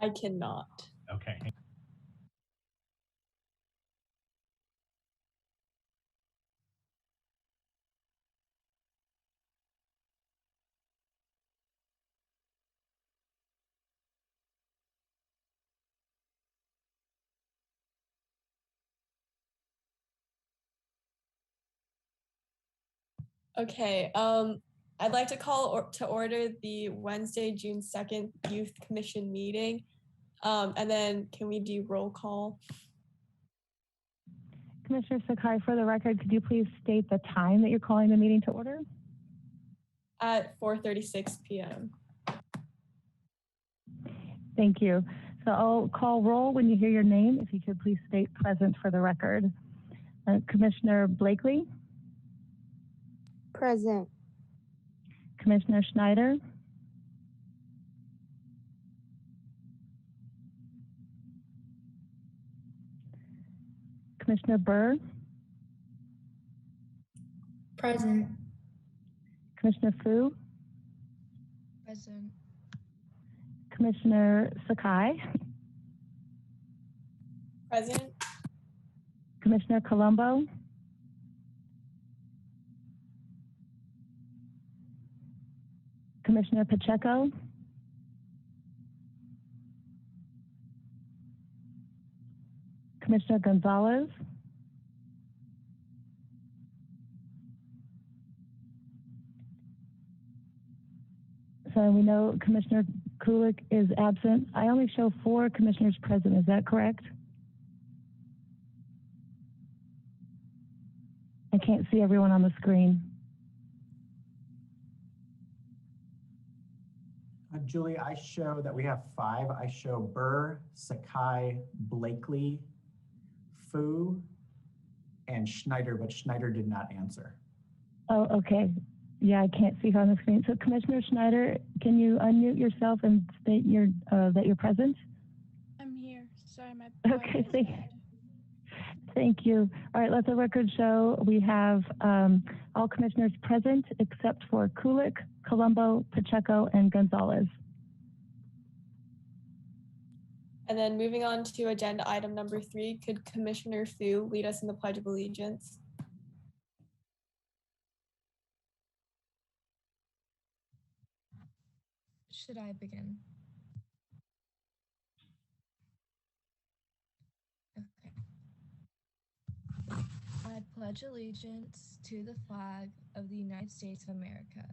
I cannot. Okay. Okay, I'd like to call to order the Wednesday, June 2nd Youth Commission meeting. And then can we do roll call? Commissioner Sakai, for the record, could you please state the time that you're calling the meeting to order? At 4:36 p.m. Thank you. So I'll call roll when you hear your name. If you could please state present for the record. Commissioner Blakely? Present. Commissioner Schneider? Commissioner Burr? Present. Commissioner Fu? Present. Commissioner Sakai? Present. Commissioner Colombo? Commissioner Pacheco? Commissioner Gonzalez? So we know Commissioner Kulik is absent. I only show 4 commissioners present. Is that correct? I can't see everyone on the screen. Julie, I show that we have 5. I show Burr, Sakai, Blakely, Fu, and Schneider, but Schneider did not answer. Oh, okay. Yeah, I can't see her on the screen. So Commissioner Schneider, can you unmute yourself and state your that you're present? I'm here. Sorry, my okay, thank you. All right, let the record show we have all commissioners present except for Kulik, Colombo, Pacheco, and Gonzalez. And then moving on to agenda item number 3, could Commissioner Fu lead us in the Pledge of Allegiance? Should I begin? Okay. I pledge allegiance to the flag of the United States of America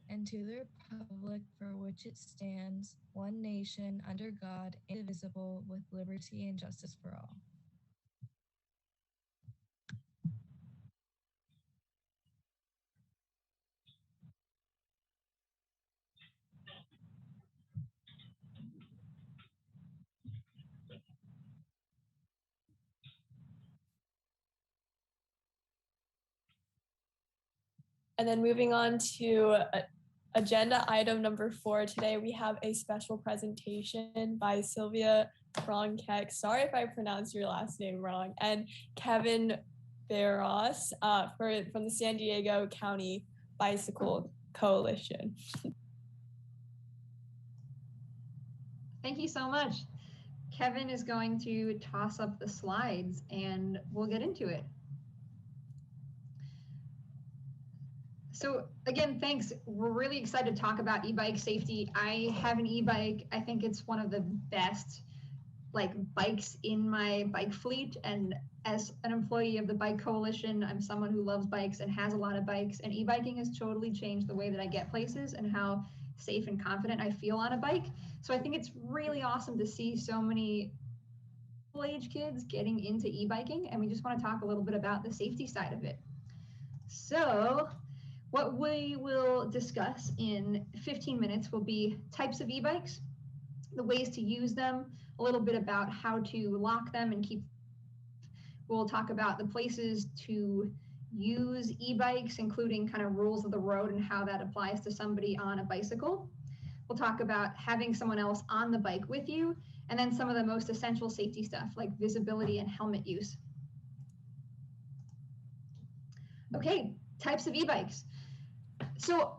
and to the republic for which it stands, one nation, under God, indivisible, with liberty and justice for all. And then moving on to agenda item number 4, today we have a special presentation by Sylvia Kronkek. Sorry if I pronounced your last name wrong. And Kevin Barros from the San Diego County Bicycle Coalition. Thank you so much. Kevin is going to toss up the slides and we'll get into it. So again, thanks. We're really excited to talk about e-bike safety. I have an e-bike. I think it's one of the best bikes in my bike fleet. And as an employee of the Bike Coalition, I'm someone who loves bikes and has a lot of bikes, and e-biking has totally changed the way that I get places and how safe and confident I feel on a bike. So I think it's really awesome to see so many school-age kids getting into e-biking, and we just want to talk a little bit about the safety side of it. So what we will discuss in 15 minutes will be types of e-bikes, the ways to use them, a little bit about how to lock them and keep. We'll talk about the places to use e-bikes, including kind of rules of the road and how that applies to somebody on a bicycle. We'll talk about having someone else on the bike with you, and then some of the most essential safety stuff like visibility and helmet use. Okay, types of e-bikes. So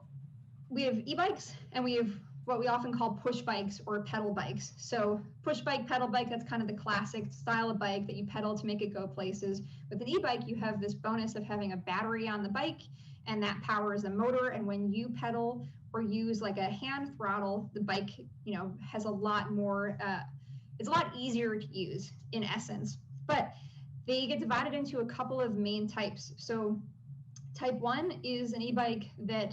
we have e-bikes and we have what we often call push bikes or pedal bikes. So push bike, pedal bike, that's kind of the classic style of bike that you pedal to make it go places. With an e-bike, you have this bonus of having a battery on the bike, and that powers the motor. And when you pedal or use like a hand throttle, the bike, has a lot more, it's a lot easier to use in essence. But they get divided into a couple of main types. So type 1 is an e-bike that,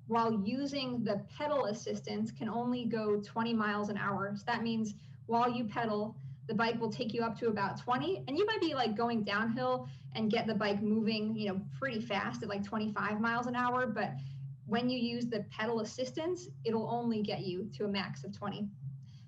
while using the pedal assistance, can only go 20 miles an hour. So that means while you pedal, the bike will take you up to about 20, and you might be like going downhill and get the bike moving, pretty fast at like 25 miles an hour. But when you use the pedal assistance, it'll only get you to a max of 20.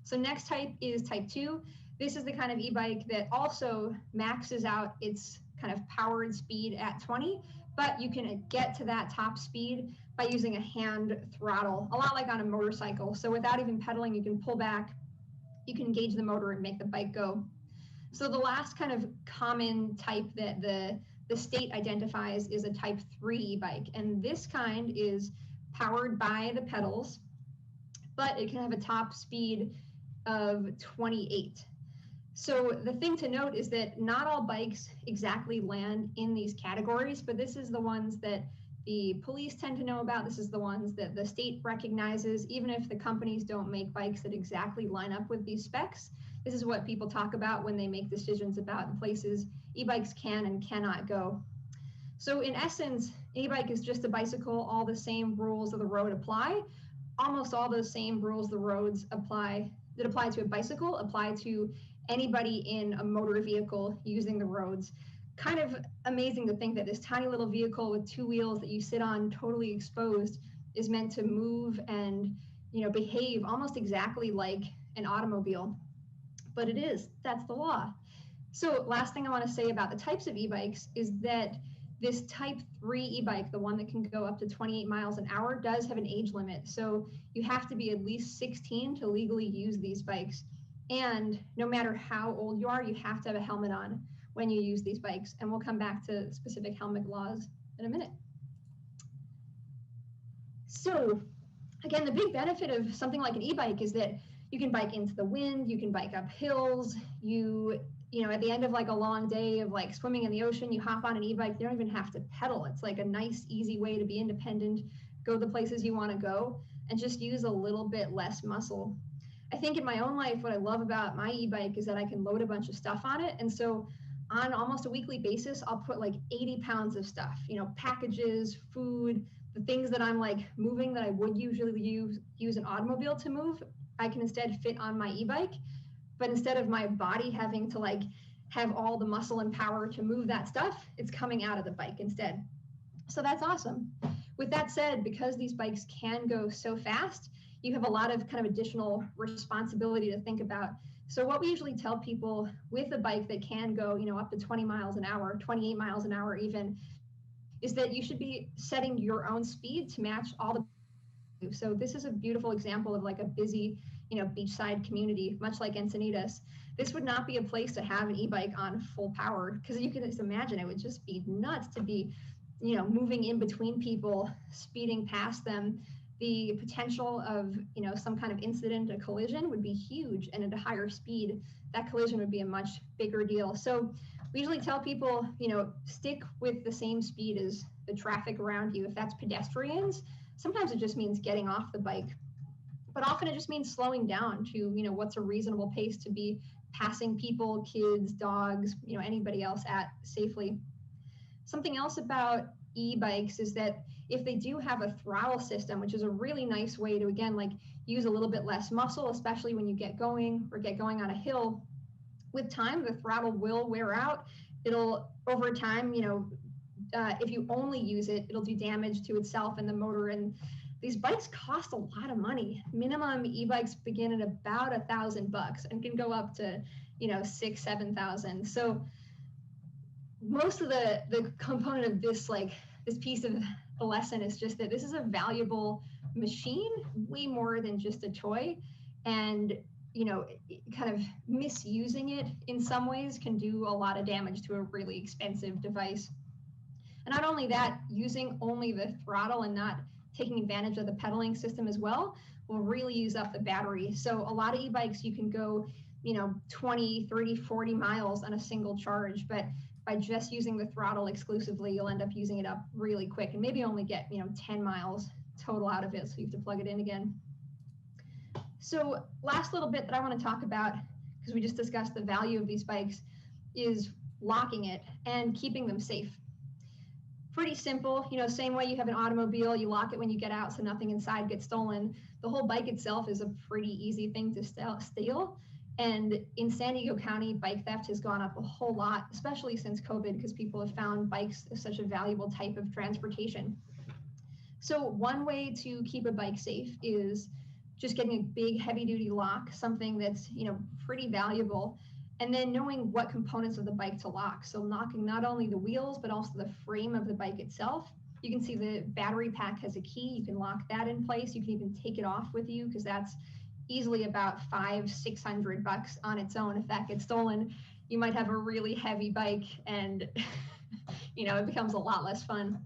So next type is type 2. This is the kind of e-bike that also maxes out its kind of powered speed at 20, but you can get to that top speed by using a hand throttle, a lot like on a motorcycle. So without even pedaling, you can pull back, you can engage the motor and make the bike go. So the last kind of common type that the state identifies is a type 3 e-bike. And this kind is powered by the pedals, but it can have a top speed of 28. So the thing to note is that not all bikes exactly land in these categories, but this is the ones that the police tend to know about. This is the ones that the state recognizes, even if the companies don't make bikes that exactly line up with these specs. This is what people talk about when they make decisions about the places e-bikes can and cannot go. So in essence, e-bike is just a bicycle. All the same rules of the road apply. Almost all those same rules the roads apply that apply to a bicycle apply to anybody in a motor vehicle using the roads. Kind of amazing to think that this tiny little vehicle with 2 wheels that you sit on totally exposed is meant to move and behave almost exactly like an automobile. But it is, that's the law. So last thing I want to say about the types of e-bikes is that this type 3 e-bike, the one that can go up to 28 miles an hour, does have an age limit. So you have to be at least 16 to legally use these bikes. And no matter how old you are, you have to have a helmet on when you use these bikes. And we'll come back to specific helmet laws in a minute. So again, the big benefit of something like an e-bike is that you can bike into the wind, you can bike up hills, at the end of like a long day of like swimming in the ocean, you hop on an e-bike, you don't even have to pedal. It's like a nice, easy way to be independent, go the places you want to go, and just use a little bit less muscle. I think in my own life, what I love about my e-bike is that I can load a bunch of stuff on it. And so on almost a weekly basis, I'll put like 80 pounds of stuff, packages, food, the things that I'm like moving that I would usually use an automobile to move, I can instead fit on my e-bike. But instead of my body having to like have all the muscle and power to move that stuff, it's coming out of the bike instead. So that's awesome. With that said, because these bikes can go so fast, you have a lot of kind of additional responsibility to think about. So what we usually tell people with a bike that can go, up to 20 miles an hour, 28 miles an hour even, is that you should be setting your own speed to match all the. So this is a beautiful example of like a busy, beachside community, much like Encinitas. This would not be a place to have an e-bike on full power, because you can just imagine it would just be nuts to be, moving in between people, speeding past them. The potential of, some kind of incident, a collision would be huge, and at a higher speed, that collision would be a much bigger deal. So we usually tell people, stick with the same speed as the traffic around you. If that's pedestrians, sometimes it just means getting off the bike. But often it just means slowing down to, what's a reasonable pace to be passing people, kids, dogs, anybody else at safely. Something else about e-bikes is that if they do have a throttle system, which is a really nice way to, again, like use a little bit less muscle, especially when you get going on a hill, with time, the throttle will wear out. It'll, over time, if you only use it, it'll do damage to itself and the motor. And these bikes cost a lot of money. Minimum e-bikes begin at about $1,000 and can go up to, 6,000, 7,000. So most of the component of this, this piece of the lesson is just that this is a valuable machine, way more than just a toy. And, kind of misusing it in some ways can do a lot of damage to a really expensive device. And not only that, using only the throttle and not taking advantage of the pedaling system as well will really use up the battery. So a lot of e-bikes, you can go, 20, 30, 40 miles on a single charge, but by just using the throttle exclusively, you'll end up using it up really quick and maybe only get, 10 miles total out of it. So you have to plug it in again. So last little bit that I want to talk about, because we just discussed the value of these bikes, is locking it and keeping them safe. Pretty simple, same way you have an automobile, you lock it when you get out so nothing inside gets stolen. The whole bike itself is a pretty easy thing to steal. And in San Diego County, bike theft has gone up a whole lot, especially since COVID, because people have found bikes as such a valuable type of transportation. So one way to keep a bike safe is just getting a big heavy duty lock, something that's, pretty valuable, and then knowing what components of the bike to lock. So locking not only the wheels, but also the frame of the bike itself. You can see the battery pack has a key. You can lock that in place. You can even take it off with you, because that's easily about $500-600 on its own. If that gets stolen, you might have a really heavy bike and it becomes a lot less fun.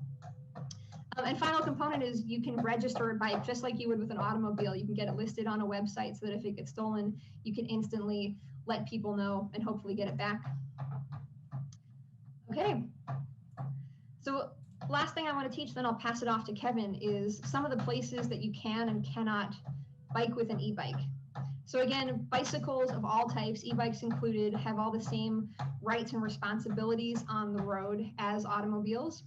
And final component is you can register a bike just like you would with an automobile. You can get it listed on a website so that if it gets stolen, you can instantly let people know and hopefully get it back. Okay, so last thing I want to teach, then I'll pass it off to Kevin, is some of the places that you can and cannot bike with an e-bike. So again, bicycles of all types, e-bikes included, have all the same rights and responsibilities on the road as automobiles.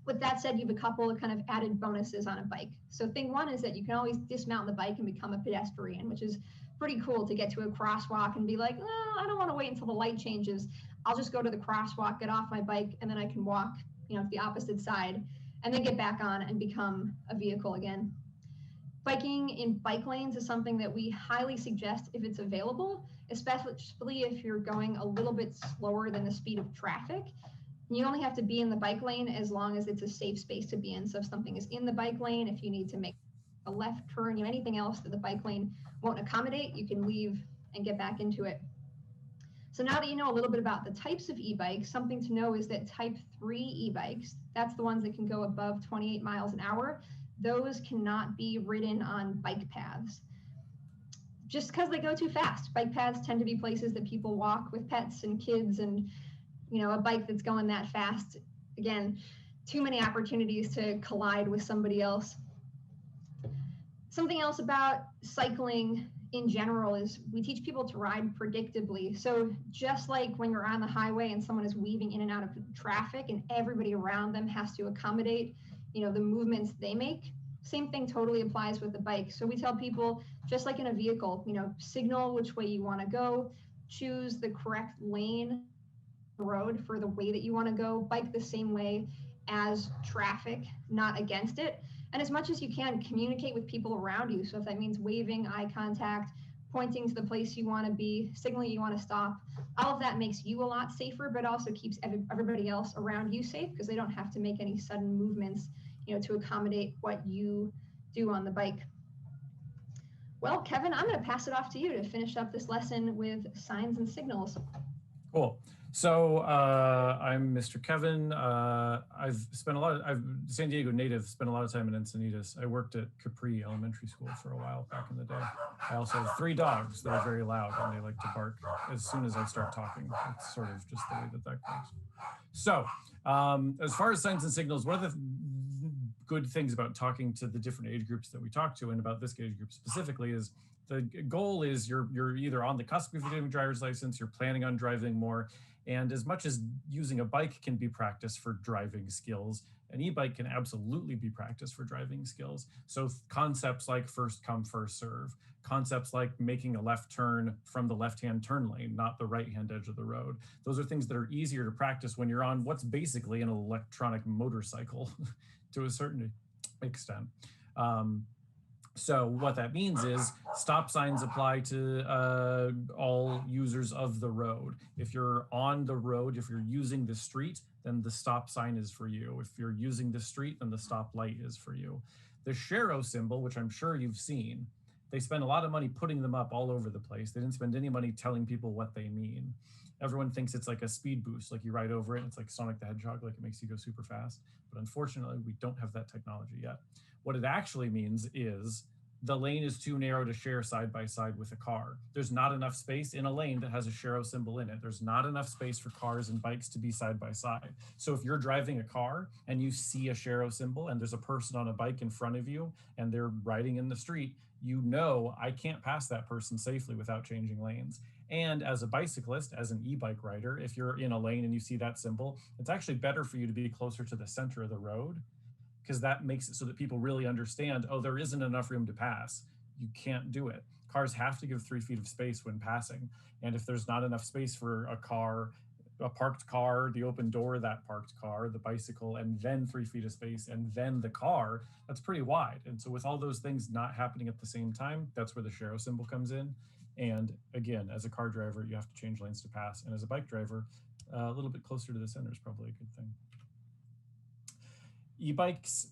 With that said, you have a couple of kind of added bonuses on a bike. So thing one is that you can always dismount the bike and become a pedestrian, which is pretty cool, to get to a crosswalk and be like, oh, I don't want to wait until the light changes. I'll just go to the crosswalk, get off my bike, and then I can walk, to the opposite side, and then get back on and become a vehicle again. Biking in bike lanes is something that we highly suggest if it's available, especially if you're going a little bit slower than the speed of traffic. You only have to be in the bike lane as long as it's a safe space to be in. So if something is in the bike lane, if you need to make a left turn, anything else that the bike lane won't accommodate, you can leave and get back into it. So now that you know a little bit about the types of e-bikes, something to know is that type 3 e-bikes, that's the ones that can go above 28 miles an hour, those cannot be ridden on bike paths, just because they go too fast. Bike paths tend to be places that people walk with pets and kids, and a bike that's going that fast, again, too many opportunities to collide with somebody else. Something else about cycling in general is we teach people to ride predictably. So just like when you're on the highway and someone is weaving in and out of traffic and everybody around them has to accommodate, the movements they make, same thing totally applies with the bike. So we tell people, just like in a vehicle, signal which way you want to go, choose the correct lane road for the way that you want to go, bike the same way as traffic, not against it. And as much as you can, communicate with people around you. So if that means waving, eye contact, pointing to the place you want to be, signaling you want to stop, all of that makes you a lot safer, but also keeps everybody else around you safe, because they don't have to make any sudden movements, to accommodate what you do on the bike. Well, Kevin, I'm going to pass it off to you to finish up this lesson with signs and signals. Cool. So I'm Mr. Kevin. I'm San Diego native, spent a lot of time in Encinitas. I worked at Capri Elementary School for a while back in the day. I also have 3 dogs that are very loud and they like to bark as soon as I start talking. It's sort of just the way that goes. So as far as signs and signals, one of the good things about talking to the different age groups that we talk to, and about this age group specifically, is the goal is you're either on the cusp of getting a driver's license, you're planning on driving more, and as much as using a bike can be practice for driving skills, an e-bike can absolutely be practice for driving skills. So concepts like first come, first serve, concepts like making a left turn from the left-hand turn lane, not the right-hand edge of the road. Those are things that are easier to practice when you're on what's basically an electronic motorcycle to a certain extent. So what that means is stop signs apply to all users of the road. If you're on the road, if you're using the street, then the stop sign is for you. If you're using the street, then the stop light is for you. The Shero symbol, which I'm sure you've seen, they spend a lot of money putting them up all over the place. They didn't spend any money telling people what they mean. Everyone thinks it's like a speed boost, like you ride over it, and it's like Sonic the Hedgehog, like it makes you go super fast. But unfortunately, we don't have that technology yet. What it actually means is the lane is too narrow to share side by side with a car. There's not enough space in a lane that has a Shero symbol in it. There's not enough space for cars and bikes to be side by side. So if you're driving a car and you see a Shero symbol and there's a person on a bike in front of you and they're riding in the street, you know I can't pass that person safely without changing lanes. And as a bicyclist, as an e-bike rider, if you're in a lane and you see that symbol, it's actually better for you to be closer to the center of the road, because that makes it so that people really understand, oh, there isn't enough room to pass. You can't do it. Cars have to give 3 feet of space when passing. And if there's not enough space for a car, a parked car, the open door of that parked car, the bicycle, and then 3 feet of space, and then the car, that's pretty wide. And so with all those things not happening at the same time, that's where the Shero symbol comes in. And again, as a car driver, you have to change lanes to pass. And as a bike driver, a little bit closer to the center is probably a good thing. E-bikes,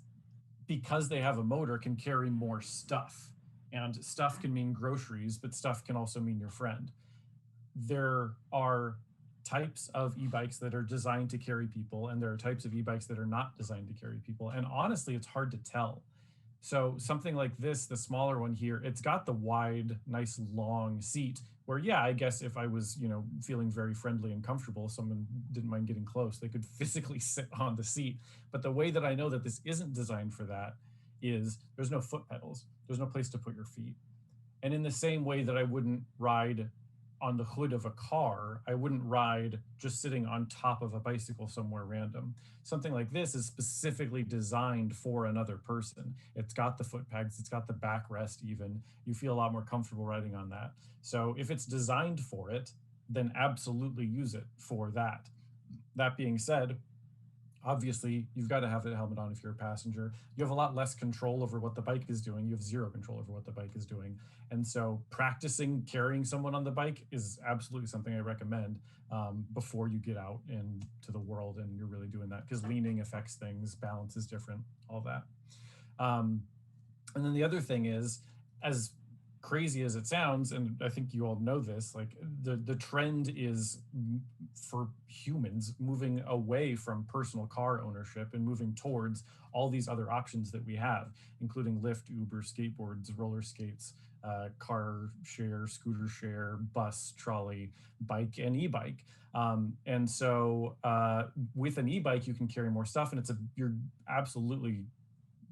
because they have a motor, can carry more stuff. And stuff can mean groceries, but stuff can also mean your friend. There are types of e-bikes that are designed to carry people, and there are types of e-bikes that are not designed to carry people. And honestly, it's hard to tell. So something like this, the smaller one here, it's got the wide, nice long seat where, yeah, I guess if I was, you know, feeling very friendly and comfortable, someone didn't mind getting close, they could physically sit on the seat. But the way that I know that this isn't designed for that is there's no foot pedals. There's no place to put your feet. And in the same way that I wouldn't ride on the hood of a car, I wouldn't ride just sitting on top of a bicycle somewhere random. Something like this is specifically designed for another person. It's got the foot pegs, it's got the backrest even. You feel a lot more comfortable riding on that. So if it's designed for it, then absolutely use it for that. That being said, obviously, you've got to have the helmet on if you're a passenger. You have a lot less control over what the bike is doing. You have zero control over what the bike is doing. And so practicing carrying someone on the bike is absolutely something I recommend before you get out into the world and you're really doing that, because leaning affects things, balance is different, all that. And then the other thing is, as crazy as it sounds, and I think you all know this, like the trend is for humans moving away from personal car ownership and moving towards all these other options that we have, including Lyft, Uber, skateboards, roller skates, car share, scooter share, bus, trolley, bike, and e-bike. And so with an e-bike, you can carry more stuff, and you're absolutely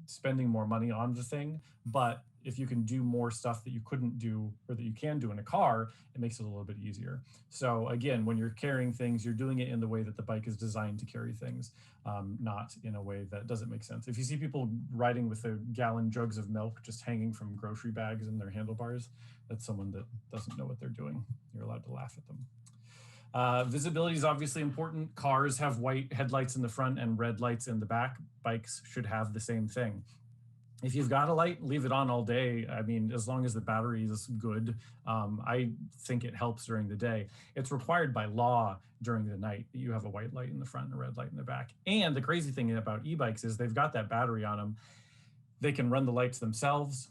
spending more money on the thing, but if you can do more stuff that you couldn't do or that you can do in a car, it makes it a little bit easier. So again, when you're carrying things, you're doing it in the way that the bike is designed to carry things, not in a way that doesn't make sense. If you see people riding with a gallon jugs of milk just hanging from grocery bags in their handlebars, that's someone that doesn't know what they're doing. You're allowed to laugh at them. Visibility is obviously important. Cars have white headlights in the front and red lights in the back. Bikes should have the same thing. If you've got a light, leave it on all day. I mean, as long as the battery is good, I think it helps during the day. It's required by law during the night that you have a white light in the front and a red light in the back. And the crazy thing about e-bikes is they've got that battery on them. They can run the lights themselves.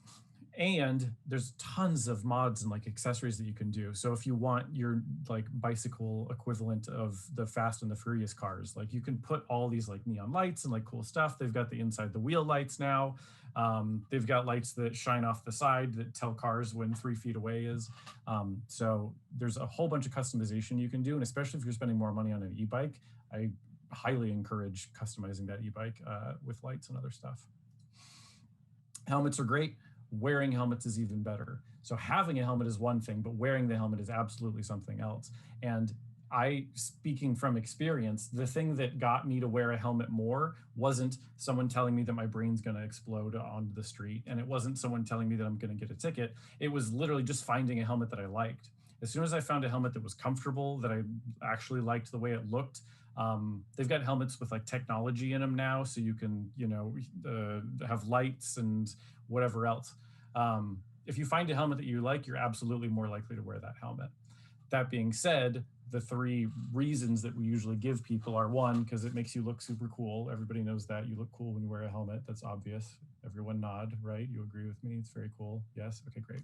And there's tons of mods and like accessories that you can do. So if you want your like bicycle equivalent of the Fast and the Furious cars, like you can put all these like neon lights and like cool stuff. They've got the inside the wheel lights now. They've got lights that shine off the side that tell cars when 3 feet away is. So there's a whole bunch of customization you can do. And especially if you're spending more money on an e-bike, I highly encourage customizing that e-bike with lights and other stuff. Helmets are great. Wearing helmets is even better. So having a helmet is one thing, but wearing the helmet is absolutely something else. And speaking from experience, the thing that got me to wear a helmet more wasn't someone telling me that my brain's going to explode onto the street. And it wasn't someone telling me that I'm going to get a ticket. It was literally just finding a helmet that I liked. As soon as I found a helmet that was comfortable, that I actually liked the way it looked, they've got helmets with like technology in them now, so you can, you know, have lights and whatever else. If you find a helmet that you like, you're absolutely more likely to wear that helmet. That being said, the 3 reasons that we usually give people are: 1, because it makes you look super cool. Everybody knows that you look cool when you wear a helmet. That's obvious. Everyone nod, right? You agree with me? It's very cool. Yes. Okay, great.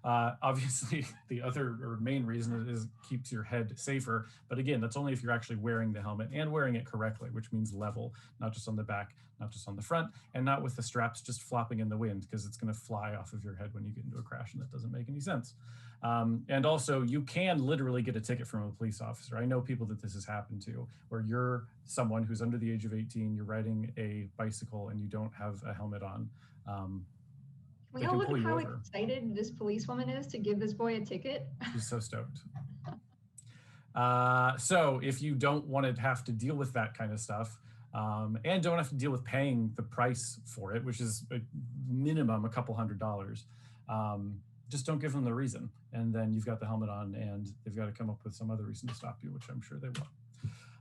Obviously, the other or main reason is keeps your head safer. But again, that's only if you're actually wearing the helmet and wearing it correctly, which means level, not just on the back, not just on the front, and not with the straps just flopping in the wind, because it's going to fly off of your head when you get into a crash, and that doesn't make any sense. And also, you can literally get a ticket from a police officer. I know people that this has happened to, where you're someone who's under the age of 18, you're riding a bicycle and you don't have a helmet on. We all look at how excited this policewoman is to give this boy a ticket. She's so stoked. So if you don't want to have to deal with that kind of stuff, and don't have to deal with paying the price for it, which is a minimum a couple $100s, just don't give them the reason. And then you've got the helmet on, and they've got to come up with some other reason to stop you, which I'm sure they will.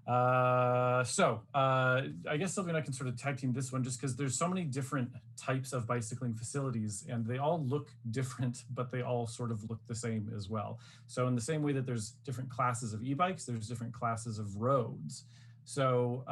I guess Sylvia and I can sort of tag team this one, just because there's so many different types of bicycling facilities, and they all look different, but they all sort of look the same as well. So in the same way that there's different classes of e-bikes, there's different classes of roads. So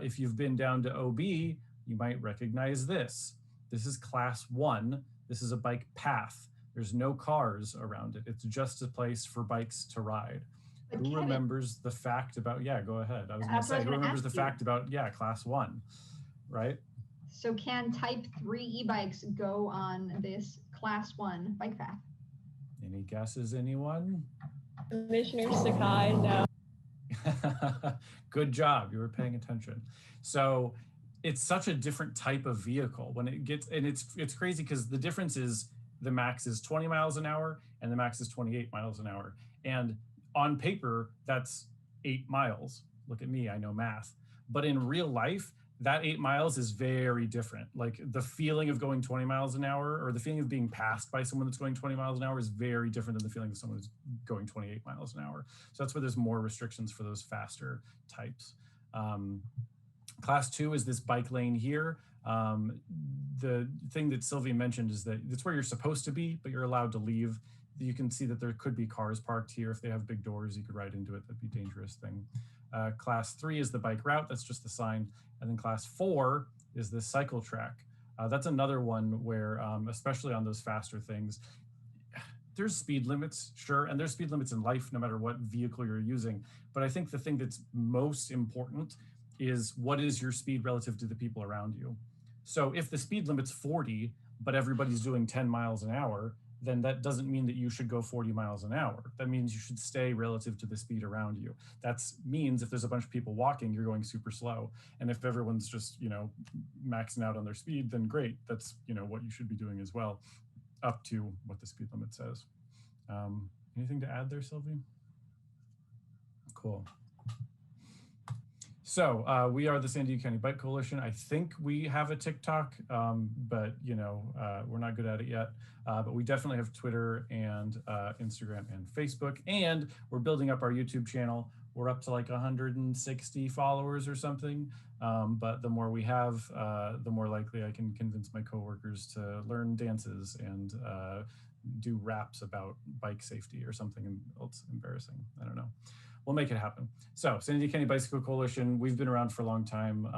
if you've been down to OB, you might recognize this. This is class 1. This is a bike path. There's no cars around it. It's just a place for bikes to ride. But Who Kevin, remembers the fact about, yeah, go ahead. I was gonna say, who remembers the fact about, yeah, class 1, right? So can type 3 e-bikes go on this class 1 bike path? Any guesses, anyone? Commissioner Sakai, no. Good job, you were paying attention. So it's such a different type of vehicle when it gets, and it's crazy because the difference is the max is 20 miles an hour and the max is 28 miles an hour. And on paper, that's 8 miles. Look at me, I know math. But in real life, that 8 miles is very different. Like the feeling of going 20 miles an hour, or the feeling of being passed by someone that's going 20 miles an hour, is very different than the feeling of someone who's going 28 miles an hour. So that's where there's more restrictions for those faster types. Class 2 is this bike lane here. The thing that Sylvia mentioned is that it's where you're supposed to be, but you're allowed to leave. You can see that there could be cars parked here. If they have big doors, you could ride into it. That'd be a dangerous thing. Class 3 is the bike route. That's just the sign. And then class 4 is the cycle track. That's another one where, especially on those faster things, there's speed limits, sure. And there's speed limits in life, no matter what vehicle you're using. But I think the thing that's most important is what is your speed relative to the people around you. So if the speed limit's 40, but everybody's doing 10 miles an hour, then that doesn't mean that you should go 40 miles an hour. That means you should stay relative to the speed around you. That means if there's a bunch of people walking, you're going super slow. And if everyone's just, you know, maxing out on their speed, then great. That's, you know, what you should be doing as well, up to what the speed limit says. Anything to add there, Sylvie? Cool. So we are the San Diego County Bike Coalition. I think we have a TikTok, but you know, we're not good at it yet. But we definitely have Twitter and Instagram and Facebook, and we're building up our YouTube channel. We're up to like 160 followers or something. But the more we have, the more likely I can convince my coworkers to learn dances and do raps about bike safety or something else embarrassing. I don't know. We'll make it happen. So San Diego County Bicycle Coalition, we've been around for a long time.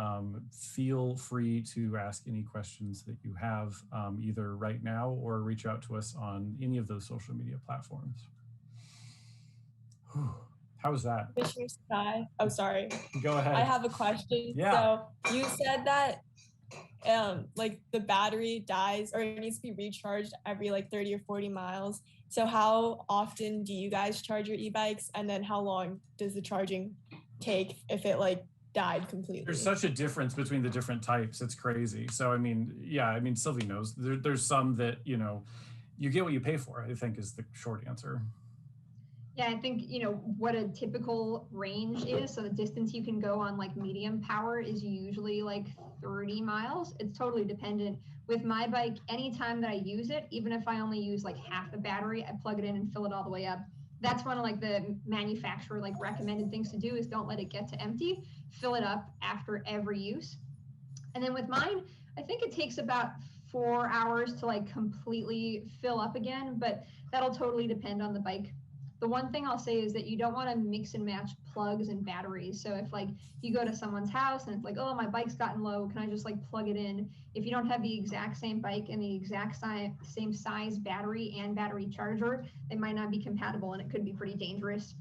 Feel free to ask any questions that you have, either right now or reach out to us on any of those social media platforms. Whew. How was that? Commissioner Sakai, oh, sorry. Go ahead. I have a question. Yeah. So you said that like the battery dies or it needs to be recharged every like 30 or 40 miles. So how often do you guys charge your e-bikes? And then how long does the charging take if it like died completely? There's such a difference between the different types. It's crazy. So, I mean, yeah, I mean, Sylvie knows. There's some that, you know, you get what you pay for, I think is the short answer. Yeah, I think, you know, what a typical range is. So the distance you can go on like medium power is usually like 30 miles. It's totally dependent. With my bike, anytime that I use it, even if I only use like half the battery, I plug it in and fill it all the way up. That's one of like the manufacturer like recommended things to do is don't let it get to empty, fill it up after every use. And then with mine, I think it takes about 4 hours to like completely fill up again, but that'll totally depend on the bike. The one thing I'll say is that you don't want to mix and match plugs and batteries. So if like you go to someone's house and it's like, oh, my bike's gotten low, can I just like plug it in? If you don't have the exact same bike and the exact same size battery and battery charger, they might not be compatible, and it could be pretty dangerous.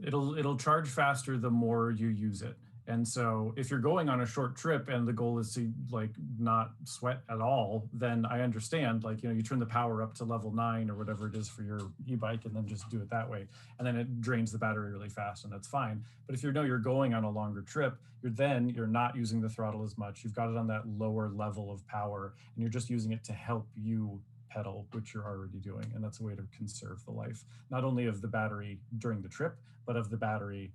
It'll charge faster the more you use it. And so if you're going on a short trip and the goal is to like not sweat at all, then I understand, like, you know, you turn the power up to level 9 or whatever it is for your e-bike and then just do it that way. And then it drains the battery really fast and that's fine. But if you know you're going on a longer trip, you're not using the throttle as much. You've got it on that lower level of power and you're just using it to help you pedal, which you're already doing. And that's a way to conserve the life, not only of the battery during the trip, but of the battery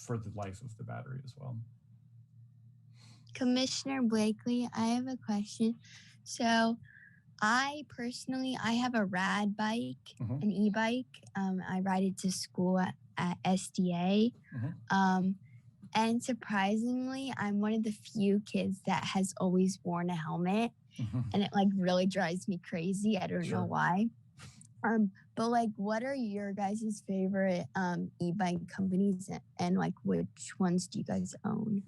for the life of the battery as well. Commissioner Blakely, I have a question. So I have a rad bike, an e-bike. I ride it to school at SDA. And surprisingly, I'm one of the few kids that has always worn a helmet. And it like really drives me crazy. I don't know why. But like, what are your guys' favorite e-bike companies and like which ones do you guys own?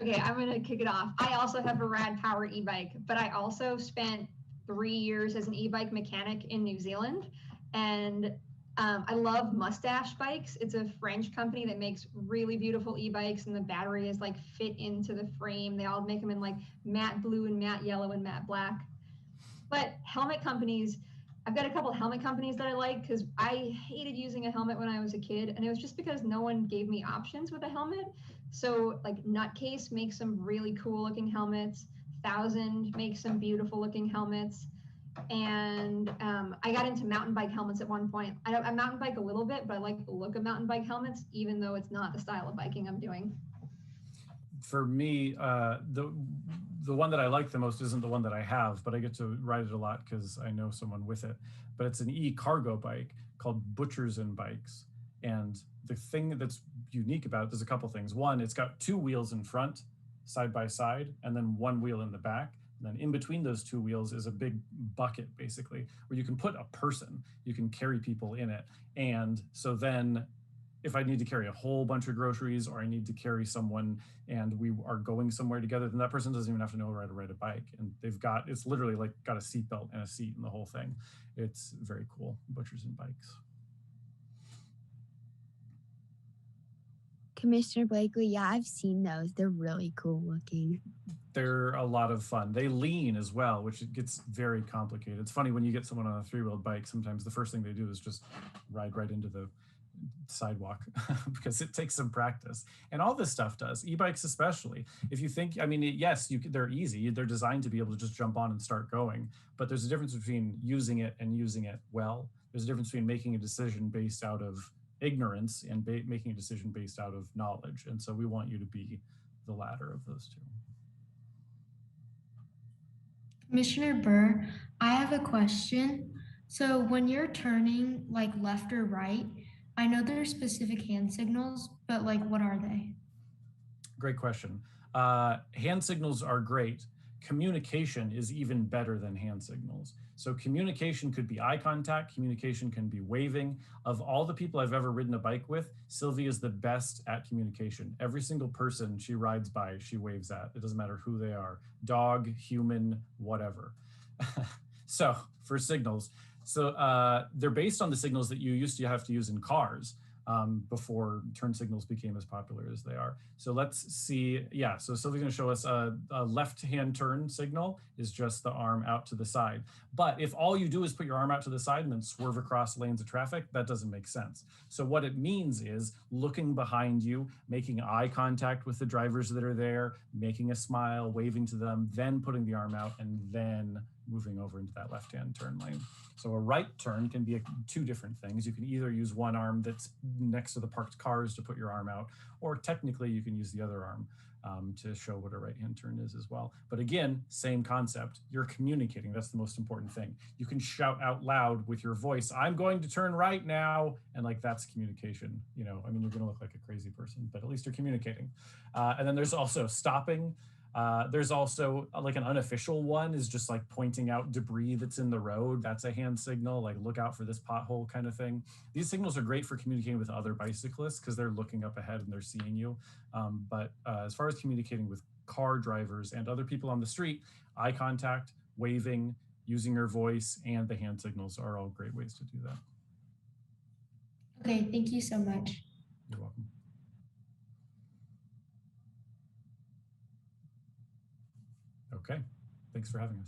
Okay, I'm gonna kick it off. I also have a rad power e-bike, but I also spent 3 years as an e-bike mechanic in New Zealand. And I love Mustache Bikes. It's a French company that makes really beautiful e-bikes, and the battery is like fit into the frame. They all make them in like matte blue and matte yellow and matte black. But helmet companies, I've got a couple helmet companies that I like because I hated using a helmet when I was a kid, and it was just because no one gave me options with a helmet. So like Nutcase makes some really cool looking helmets. 1000 makes some beautiful looking helmets. And I got into mountain bike helmets at one point. I mountain bike a little bit, but I like the look of mountain bike helmets, even though it's not the style of biking I'm doing. For me, the one that I like the most isn't the one that I have, but I get to ride it a lot because I know someone with it. But it's an e-cargo bike called Butchers and Bikes. And the thing that's unique about it, there's a couple things. One, it's got 2 wheels in front, side by side, and then 1 wheel in the back. And then in between those 2 wheels is a big bucket, basically, where you can put a person, you can carry people in it. And so then if I need to carry a whole bunch of groceries or I need to carry someone and we are going somewhere together, then that person doesn't even have to know how to ride a bike. And it's literally like got a seatbelt and a seat in the whole thing. It's very cool, Butchers and Bikes. Commissioner Blakely, yeah, I've seen those. They're really cool looking. They're a lot of fun. They lean as well, which gets very complicated. It's funny when you get someone on a 3-wheeled bike, sometimes the first thing they do is just ride right into the sidewalk because it takes some practice. And all this stuff does, e-bikes especially. If you think, I mean, yes, they're easy. They're designed to be able to just jump on and start going. But there's a difference between using it and using it well. There's a difference between making a decision based out of ignorance and making a decision based out of knowledge. And so we want you to be the latter of those two. Commissioner Burr, I have a question. So when you're turning like left or right, I know there's specific hand signals, but like what are they? Great question. Hand signals are great. Communication is even better than hand signals. So communication could be eye contact, communication can be waving. Of all the people I've ever ridden a bike with, Sylvie is the best at communication. Every single person she rides by, she waves at. It doesn't matter who they are, dog, human, whatever. So for signals, they're based on the signals that you used to have to use in cars before turn signals became as popular as they are. So let's see. Yeah, so Sylvia's going to show us a left-hand turn signal is just the arm out to the side. But if all you do is put your arm out to the side and then swerve across lanes of traffic, that doesn't make sense. So what it means is looking behind you, making eye contact with the drivers that are there, making a smile, waving to them, then putting the arm out, and then moving over into that left-hand turn lane. So a right turn can be 2 different things. You can either use one arm that's next to the parked cars to put your arm out, or technically you can use the other arm to show what a right-hand turn is as well. But again, same concept. You're communicating. That's the most important thing. You can shout out loud with your voice, "I'm going to turn right now," and like that's communication. You know, I mean, you're going to look like a crazy person, but at least you're communicating. And then there's also stopping. There's also like an unofficial one is just like pointing out debris that's in the road. That's a hand signal, like look out for this pothole kind of thing. These signals are great for communicating with other bicyclists because they're looking up ahead and they're seeing you. But as far as communicating with car drivers and other people on the street, eye contact, waving, using your voice, and the hand signals are all great ways to do that. Okay, thank you so much. You're welcome. Okay, thanks for having us.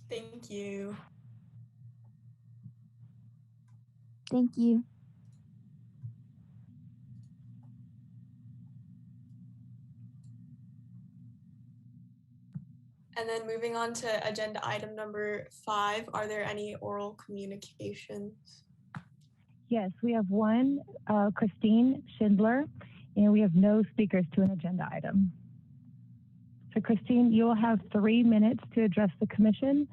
Thank you. Thank you. And then moving on to agenda item number 5, are there any oral communications? Yes, we have one, Christine Schindler, and we have no speakers to an agenda item. So Christine, you will have 3 minutes to address the commission.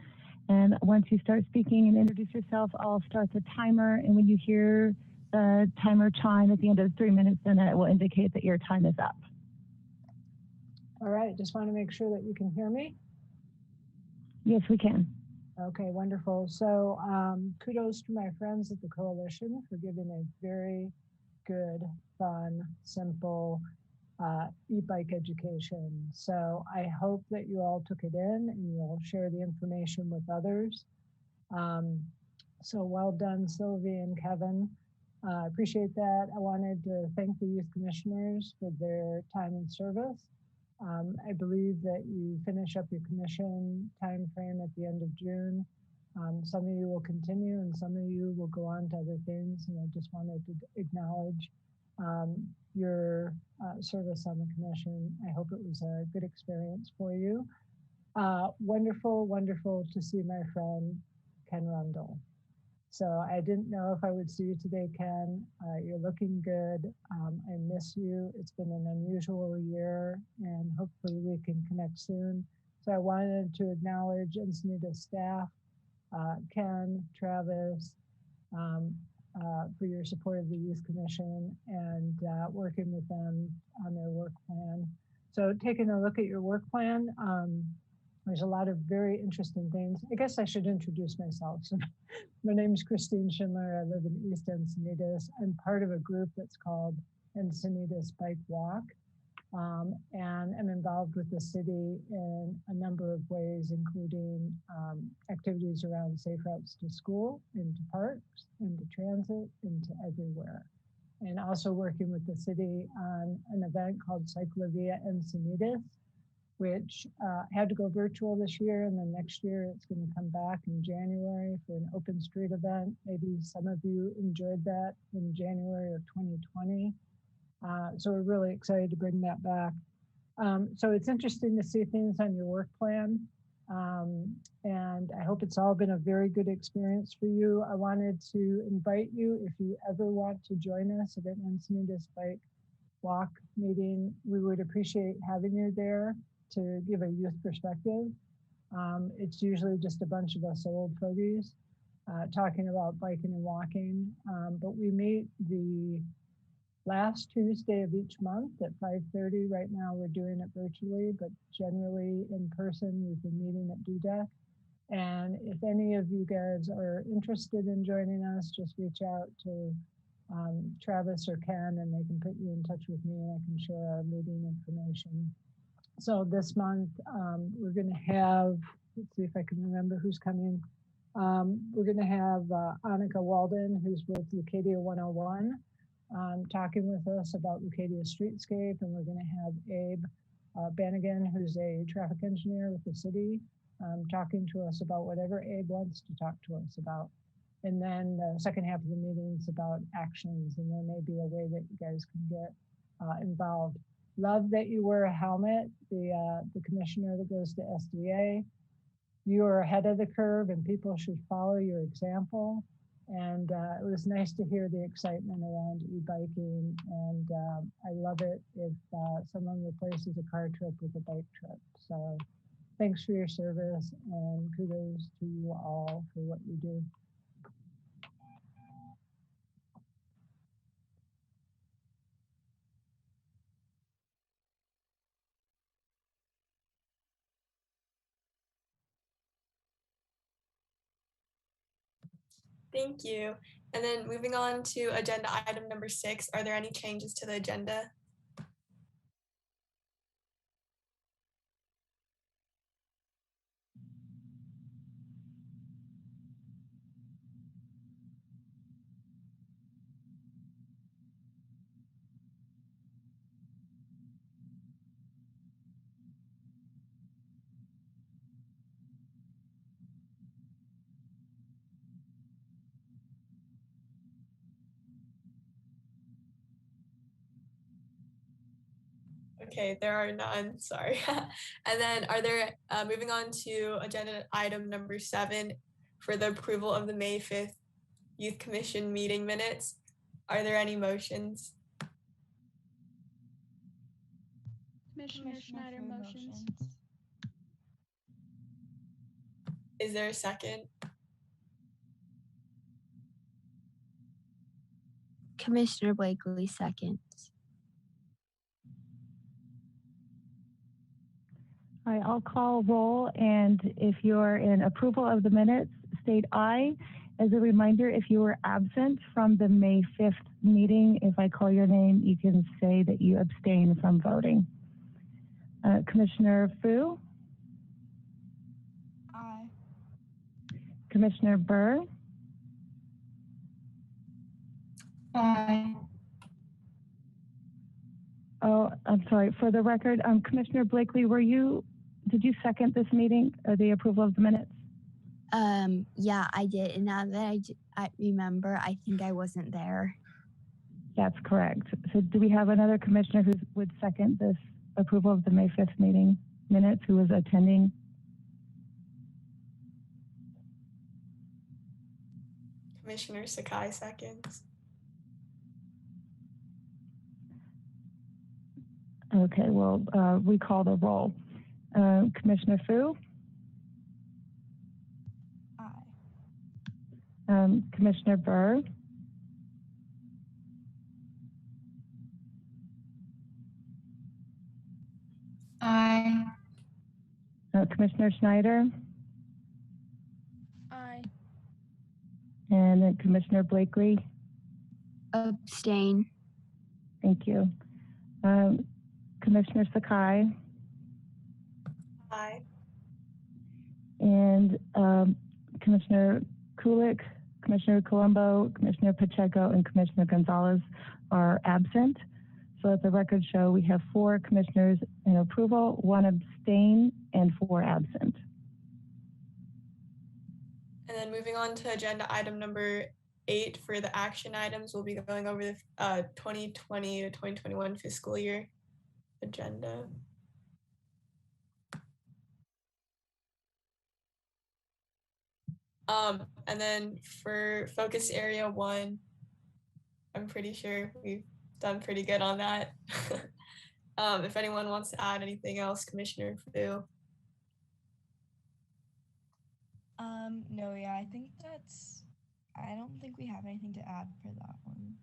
And once you start speaking and introduce yourself, I'll start the timer. And when you hear the timer chime at the end of the 3 minutes, then it will indicate that your time is up. All right, just want to make sure that you can hear me. Yes, we can. Okay, wonderful. So kudos to my friends at the Coalition for giving a very good, fun, simple e-bike education. So I hope that you all took it in and you'll share the information with others. So well done, Sylvie and Kevin. I appreciate that. I wanted to thank the youth commissioners for their time and service. I believe that you finish up your commission time frame at the end of June. Some of you will continue and some of you will go on to other things. And I just wanted to acknowledge your service on the commission. I hope it was a good experience for you. Wonderful, wonderful to see my friend Ken Rundle. So I didn't know if I would see you today, Ken. You're looking good. I miss you. It's been an unusual year and hopefully we can connect soon. So I wanted to acknowledge Encinitas staff, Ken, Travis, for your support of the Youth Commission and working with them on their work plan. So taking a look at your work plan, there's a lot of very interesting things. I guess I should introduce myself. So my name is Christine Schindler. I live in East Encinitas. I'm part of a group that's called Encinitas Bike Walk. And I'm involved with the city in a number of ways, including activities around safe routes to school, into parks, into transit, into everywhere. And also working with the city on an event called Cyclovia Encinitas, which had to go virtual this year, and then next year it's going to come back in January for an open street event. Maybe some of you enjoyed that in January of 2020. So we're really excited to bring that back. So it's interesting to see things on your work plan. And I hope it's all been a very good experience for you. I wanted to invite you, if you ever want to join us at an Encinitas Bike Walk meeting, we would appreciate having you there to give a youth perspective. It's usually just a bunch of us old fogies talking about biking and walking, but we meet the last Tuesday of each month at 5:30. Right now we're doing it virtually, but generally in person. We've been meeting at DUDEC. And if any of you guys are interested in joining us, just reach out to Travis or Ken and they can put you in touch with me and I can share our meeting information. So this month we're going to have, let's see if I can remember who's coming. We're going to have Annika Walden, who's with Leucadia 101, talking with us about Leucadia Streetscape, and we're going to have Abe Bannigan, who's a traffic engineer with the city, talking to us about whatever Abe wants to talk to us about. And then the second half of the meeting is about actions, and there may be a way that you guys can get involved. Love that you wear a helmet. The commissioner that goes to SDA, you are ahead of the curve and people should follow your example. And it was nice to hear the excitement around e-biking. And I love it if someone replaces a car trip with a bike trip. So thanks for your service and kudos to you all for what you do. Thank you. And then moving on to agenda item number 6, are there any changes to the agenda? Okay, there are none, sorry. And then are there, moving on to agenda item number 7 for the approval of the May 5th Youth Commission meeting minutes. Are there any motions? Commissioner Schneider motions. Is there a second? Commissioner Blakely seconds. All right, I'll call roll, and if you're in approval of the minutes, state aye. As a reminder, if you were absent from the May 5th meeting, if I call your name, you can say that you abstain from voting. Commissioner Fu? Aye. Commissioner Burr? Aye. Oh, I'm sorry. For the record, Commissioner Blakely, did you second this meeting or the approval of the minutes? Yeah, I did. And now that I remember, I think I wasn't there. That's correct. So do we have another commissioner who would second this approval of the May 5th meeting minutes who was attending? Commissioner Sakai seconds. Okay, well, we call the roll. Commissioner Fu? Aye. Commissioner Burr? Aye. Commissioner Schneider? Aye. And then Commissioner Blakely? Abstain. Thank you. Commissioner Sakai? Aye. And Commissioner Kulik, Commissioner Colombo, Commissioner Pacheco, and Commissioner Gonzalez are absent. So let the record show we have 4 commissioners in approval, 1 abstain, and 4 absent. And then moving on to agenda item number 8 for the action items, we'll be going over the 2020 to 2021 fiscal year agenda. And then for focus area 1, I'm pretty sure we've done pretty good on that. If anyone wants to add anything else, Commissioner Fu. No, yeah, I don't think we have anything to add for that one.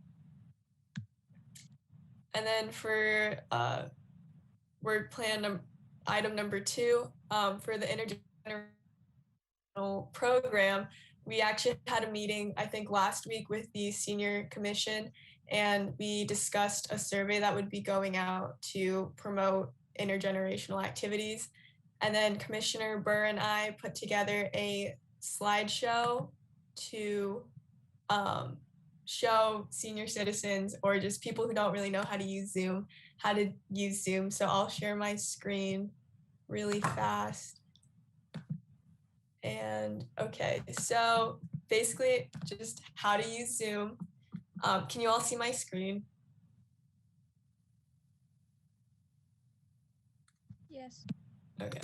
And then for work plan item number 2, for the intergenerational program, we actually had a meeting, I think last week, with the senior commission, and we discussed a survey that would be going out to promote intergenerational activities. And then Commissioner Burr and I put together a slideshow to show senior citizens or just people who don't really know how to use Zoom. So I'll share my screen really fast. And okay, so basically just how to use Zoom. Can you all see my screen? Yes. Okay,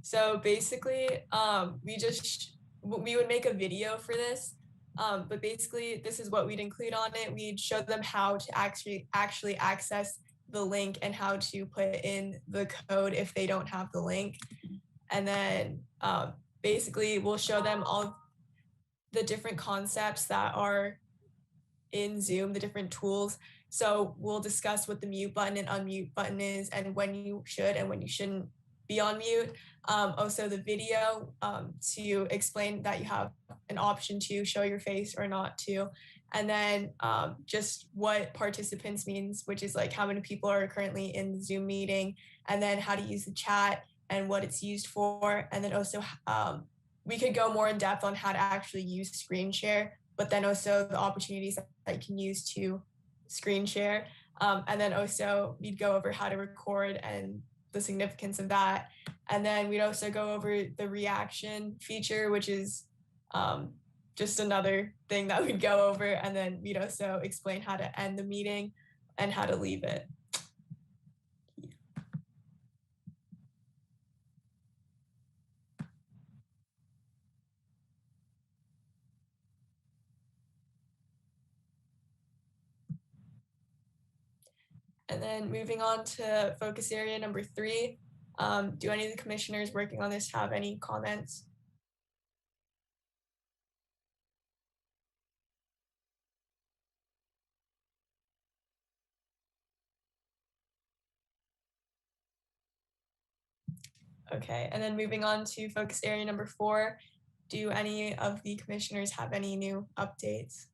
so basically we would make a video for this, but basically this is what we'd include on it. We'd show them how to actually access the link and how to put in the code if they don't have the link. And then basically we'll show them all the different concepts that are in Zoom, the different tools. So we'll discuss what the mute button and unmute button is and when you should and when you shouldn't be on mute. Also the video to explain that you have an option to show your face or not to. And then just what participants means, which is like how many people are currently in the Zoom meeting, and then how to use the chat and what it's used for. And then also we could go more in depth on how to actually use screen share, but then also the opportunities that you can use to screen share. And then also we'd go over how to record and the significance of that. And then we'd also go over the reaction feature, which is just another thing that we'd go over. And then we'd also explain how to end the meeting and how to leave it. And then moving on to focus area number 3, do any of the commissioners working on this have any comments? Okay, and then moving on to focus area number 4, do any of the commissioners have any new updates?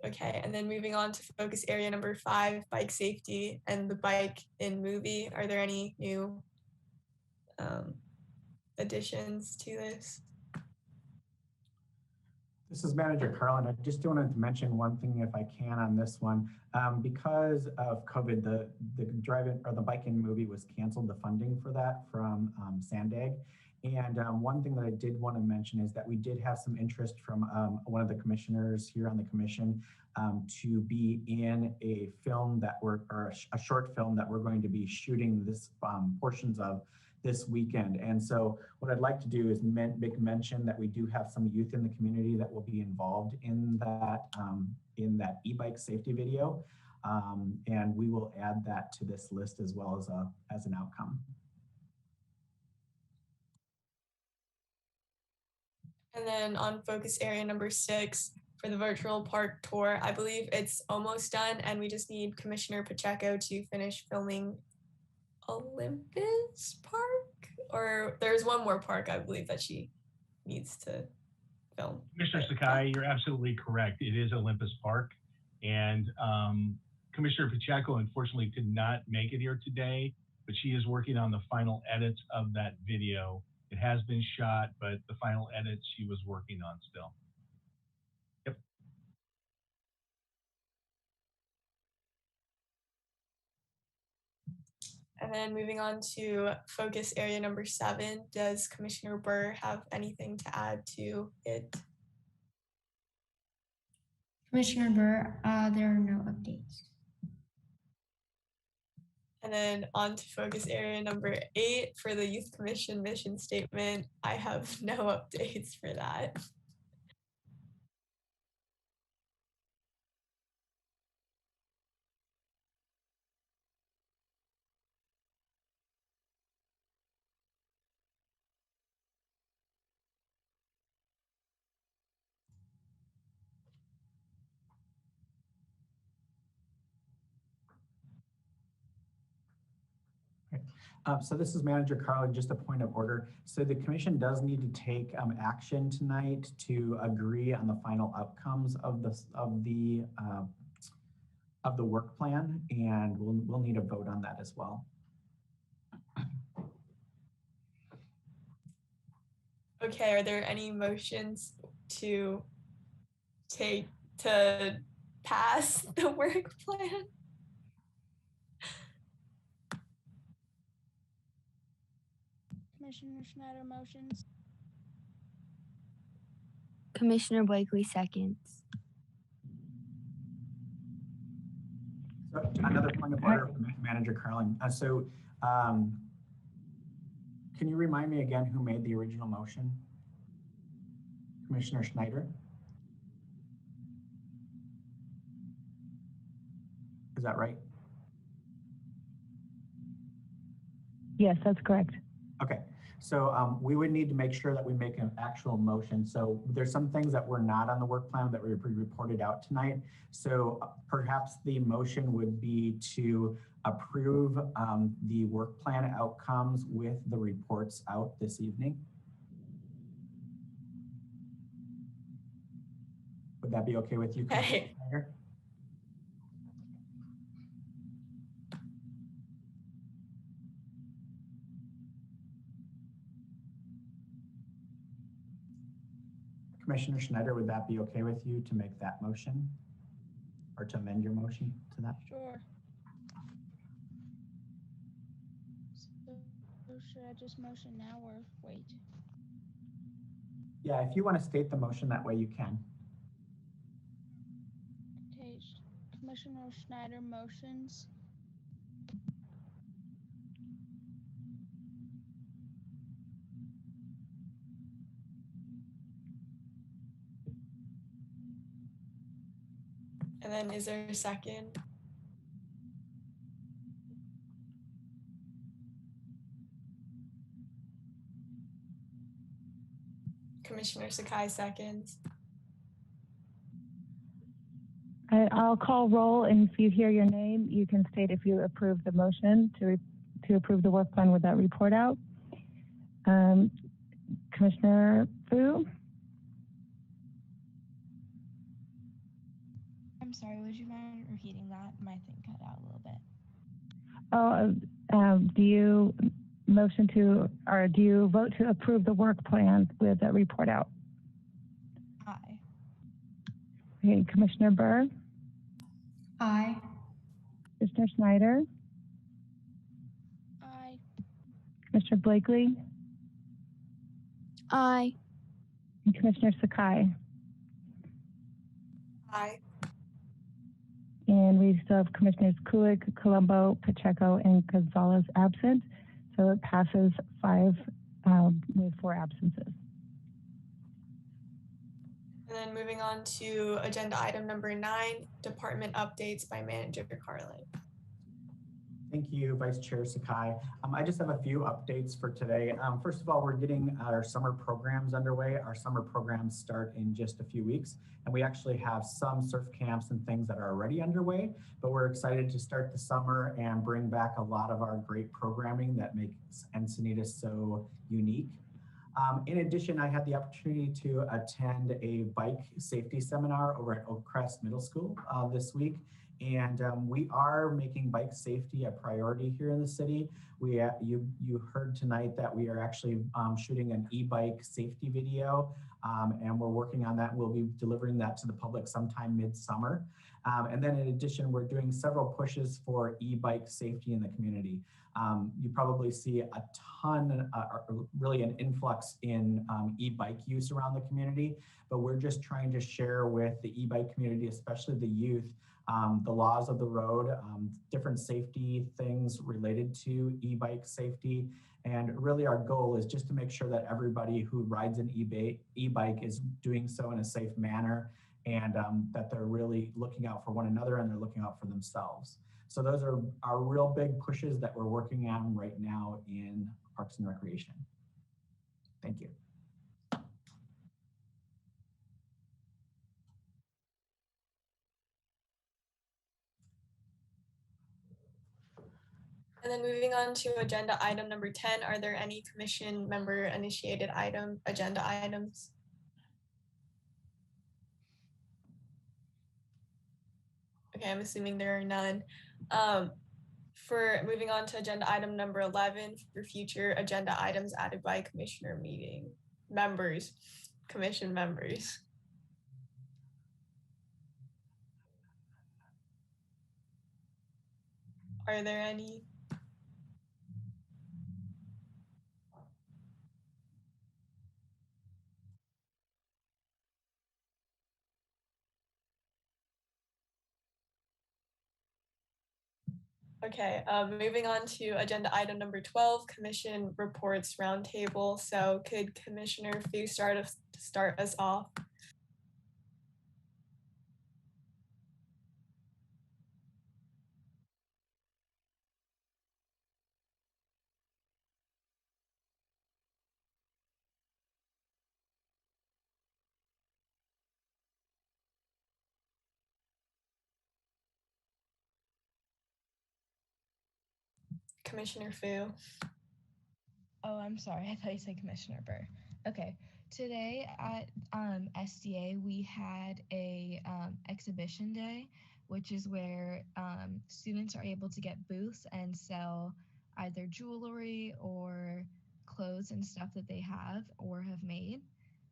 Okay, and then moving on to focus area number 5, bike safety and the bike in movie. Are there any new additions to this? This is Manager Carlin. I just wanted to mention one thing, if I can, on this one. Because of COVID, the drive-in or the bike-in movie was canceled. The funding for that from Sandag. And one thing that I did want to mention is that we did have some interest from one of the commissioners here on the commission to be in a film that or a short film that we're going to be shooting this portions of this weekend. And so what I'd like to do is make mention that we do have some youth in the community that will be involved in that e-bike safety video. And we will add that to this list as well as an outcome. And then on focus area number 6, for the virtual park tour, I believe it's almost done and we just need Commissioner Pacheco to finish filming Olympus Park, or there's one more park I believe that she needs to film. Commissioner Sakai, you're absolutely correct. It is Olympus Park, and Commissioner Pacheco unfortunately could not make it here today, but she is working on the final edits of that video. It has been shot, but the final edits she was working on still. Yep. And then moving on to focus area number 7, does Commissioner Burr have anything to add to it? Commissioner Burr, there are no updates. And then on to focus area number 8 for the Youth Commission mission statement. I have no updates for that. So this is Manager Carlin, just a point of order. So the commission does need to take action tonight to agree on the final outcomes of the work plan, and we'll need a vote on that as well. Okay, are there any motions to pass the work plan? Commissioner Schneider motions. Commissioner Blakely seconds. So another point of order, Manager Carlin. Can you remind me again who made the original motion? Commissioner Schneider? Is that right? Yes, that's correct. Okay. So we would need to make sure that we make an actual motion. So there's some things that were not on the work plan that we reported out tonight. So perhaps the motion would be to approve the work plan outcomes with the reports out this evening. Would that be okay with you? Okay. Commissioner Schneider, would that be okay with you to make that motion or to amend your motion to that? Sure. So should I just motion now or wait? Yeah, if you want to state the motion that way, you can. Okay, Commissioner Schneider motions. And then is there a second? Commissioner Sakai seconds. I'll call roll, and if you hear your name, you can state if you approve the motion to approve the work plan with that report out. Commissioner Fu? I'm sorry, would you mind repeating that? My thing cut out a little bit. Do you motion to, or do you vote to approve the work plan with that report out? Aye. Okay, Commissioner Burr? Aye. Commissioner Schneider? Aye. Commissioner Blakely? Aye. And Commissioner Sakai? Aye. And we still have Commissioners Kulik, Colombo, Pacheco, and Gonzalez absent. So it passes 5 with 4 absences. And then moving on to agenda item number 9, department updates by Manager Carlin. Thank you, Vice Chair Sakai. I just have a few updates for today. First of all, we're getting our summer programs underway. Our summer programs start in just a few weeks, and we actually have some surf camps and things that are already underway, but we're excited to start the summer and bring back a lot of our great programming that makes Encinitas so unique. In addition, I had the opportunity to attend a bike safety seminar over at Oak Crest Middle School this week. And we are making bike safety a priority here in the city. You heard tonight that we are actually shooting an e-bike safety video, and we're working on that. We'll be delivering that to the public sometime mid-summer. And then in addition, we're doing several pushes for e-bike safety in the community. You probably see a ton, really an influx in e-bike use around the community, but we're just trying to share with the e-bike community, especially the youth, the laws of the road, different safety things related to e-bike safety. And really our goal is just to make sure that everybody who rides an e-bike is doing so in a safe manner, and that they're really looking out for one another and they're looking out for themselves. So those are our real big pushes that we're working on right now in Parks and Recreation. Thank you. And then moving on to agenda item number 10, are there any commission member initiated agenda items? Okay, I'm assuming there are none. For moving on to agenda item number 11, for future agenda items added by commission members. Are there any? Okay, moving on to agenda item number 12, commission reports roundtable. So could Commissioner Fu start us off? Commissioner Fu. Oh, I'm sorry. I thought you said Commissioner Burr. Okay. Today at SDA, we had a exhibition day, which is where students are able to get booths and sell either jewelry or clothes and stuff that they have or have made.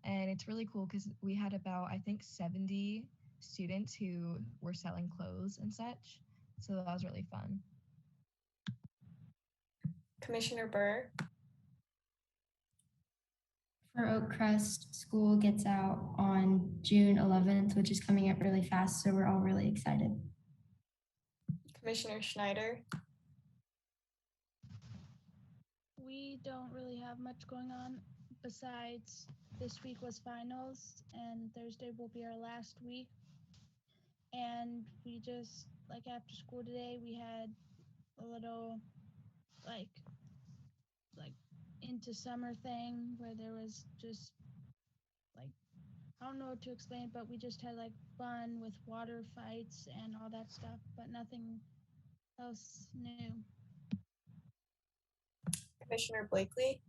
And it's really cool because we had about, I think, 70 students who were selling clothes and such. So that was really fun. Commissioner Burr. For Oakcrest, school gets out on June 11th, which is coming up really fast, so we're all really excited. Commissioner Schneider. We don't really have much going on besides this week was finals and Thursday will be our last week. And we just, like after school today, we had a little like into summer thing where there was just like, I don't know what to explain, but we just had like fun with water fights and all that stuff, but nothing else new. Commissioner Blakely.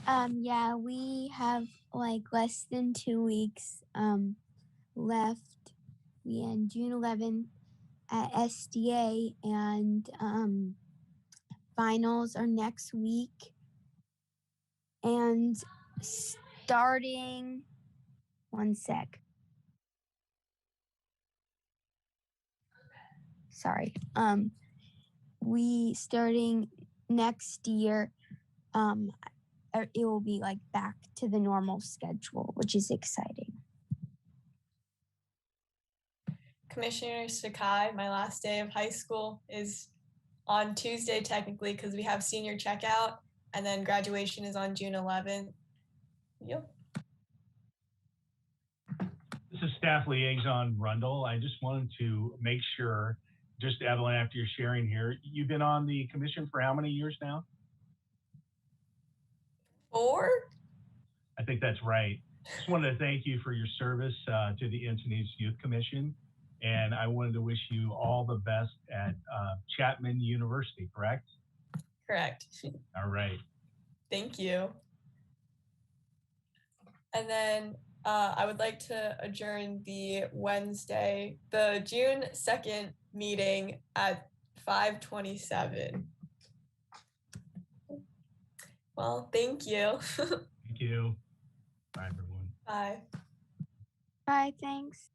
Yeah, we have like less than 2 weeks left. We end June 11th at SDA, and finals are next week. And starting, one sec. Sorry. We starting next year, it will be like back to the normal schedule, which is exciting. Commissioner Sakai, my last day of high school is on Tuesday technically because we have senior checkout, and then graduation is on June 11th. Yep. This is Staff Liaison Rundle. I just wanted to make sure, just Evelyn, after you're sharing here, you've been on the commission for how many years now? 4? I think that's right. Just wanted to thank you for your service to the Encinitas Youth Commission. And I wanted to wish you all the best at Chapman University, correct? Correct. All right. Thank you. And then I would like to adjourn the June 2nd meeting at 5:27. Well, thank you. Thank you. Bye, everyone. Bye. Bye, thanks.